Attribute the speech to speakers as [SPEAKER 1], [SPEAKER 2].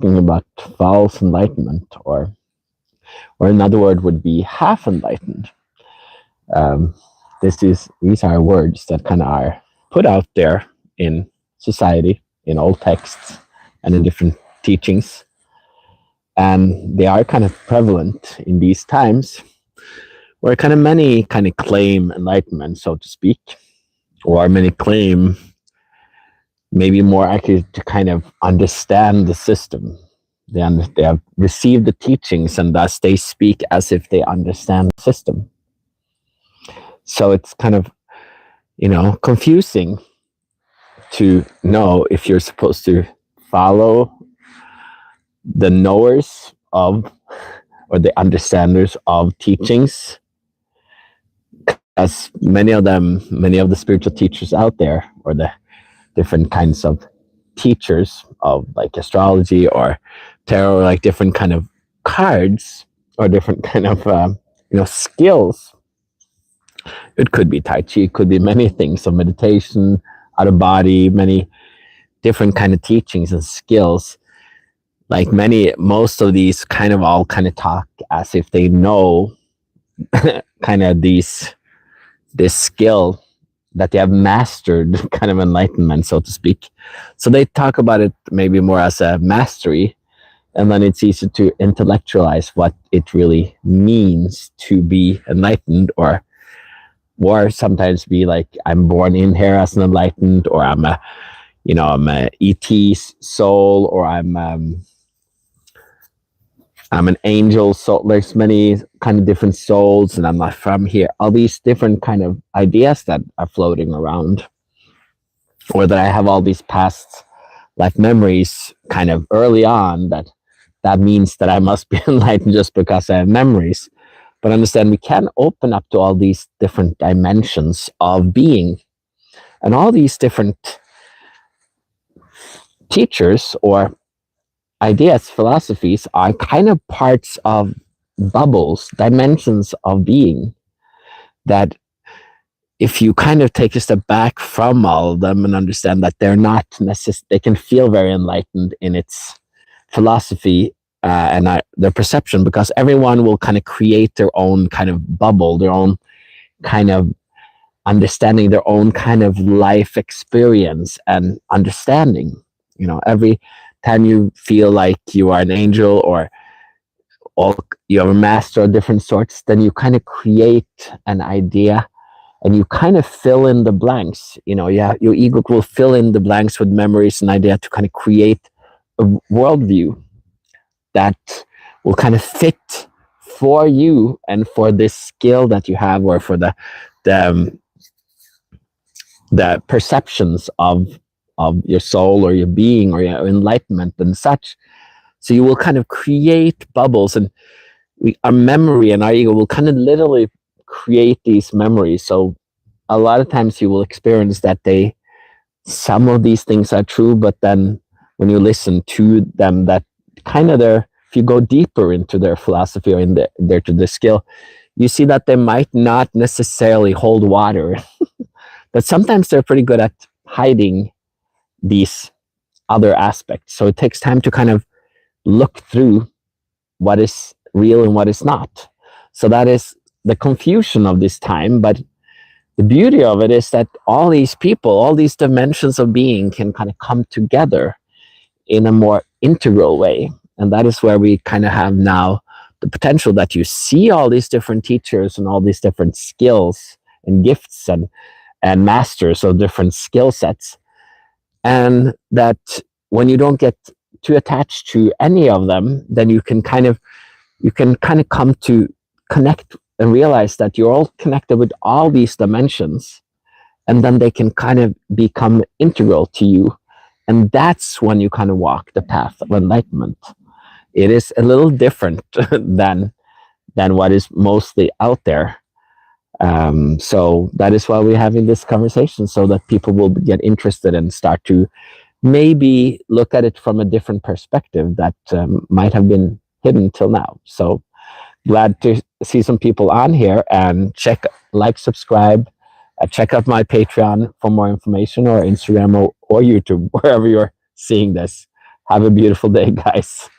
[SPEAKER 1] talking about false enlightenment, or another word would be half enlightened. Um, these are words that kind of are put out there in society, in old texts, and in different teachings, and they are kind of prevalent in these times, where kind of many kind of claim enlightenment, so to speak, or many claim, maybe more accurate, to kind of understand the system. They have received the teachings, and thus they speak as if they understand the system. So it's kind of, confusing to know if you're supposed to follow the knowers of, or the understanders of teachings, as many of the spiritual teachers out there, or the different kinds of teachers of like astrology or tarot, like different kind of cards, or different kind of skills. It could be tai chi, it could be many things, so meditation, out of body, many different kind of teachings and skills. Like most of these kind of all kind of talk as if they know kind of this skill, that they have mastered kind of enlightenment, so to speak. So they talk about it maybe more as a mastery, and then it's easy to intellectualize what it really means to be enlightened, or sometimes be like, I'm born in here as an enlightened, or I'm a ET soul, or I'm an angel soul. There's many kind of different souls, and I'm not from here. All these different kind of ideas that are floating around, or that I have all these past life memories kind of early on, that means that I must be enlightened just because I have memories. But understand, we can open up to all these different dimensions of being, and all these different teachers or ideas, philosophies, are kind of parts of bubbles, dimensions of being, that if you kind of take a step back from all of them and understand that they're not they can feel very enlightened in its philosophy, and their perception, because everyone will kind of create their own kind of bubble, their own kind of understanding, their own kind of life experience and understanding. Every time you feel like you are an angel, or you have a master of different sorts, then you kind of create an idea, and you kind of fill in the blanks. Your ego will fill in the blanks with memories and idea to kind of create a worldview that will kind of fit for you, and for this skill that you have, or for the perceptions of your soul, or your being, or your enlightenment and such. So you will kind of create bubbles, and our memory and our ego will kind of literally create these memories. So a lot of times you will experience that some of these things are true, but then when you listen to them, that kind of if you go deeper into their philosophy, or to the skill, you see that they might not necessarily hold water. But sometimes they're pretty good at hiding these other aspects. So it takes time to kind of look through what is real and what is not. So that is the confusion of this time. But the beauty of it is that all these people, all these dimensions of being, can kind of come together in a more integral way. And that is where we kind of have now the potential, that you see all these different teachers and all these different skills and gifts and masters of different skill sets. And that when you don't get too attached to any of them, then you can kind of come to connect and realize that you're all connected with all these dimensions, and then they can kind of become integral to you. And that's when you kind of walk the path of enlightenment. It is a little different than what is mostly out there. So that is why we're having this conversation, so that people will get interested and start to maybe look at it from a different perspective that might have been hidden till now. So glad to see some people on here, and subscribe, check out my Patreon for more information, or Instagram, or YouTube, wherever you're seeing this. Have a beautiful day, guys.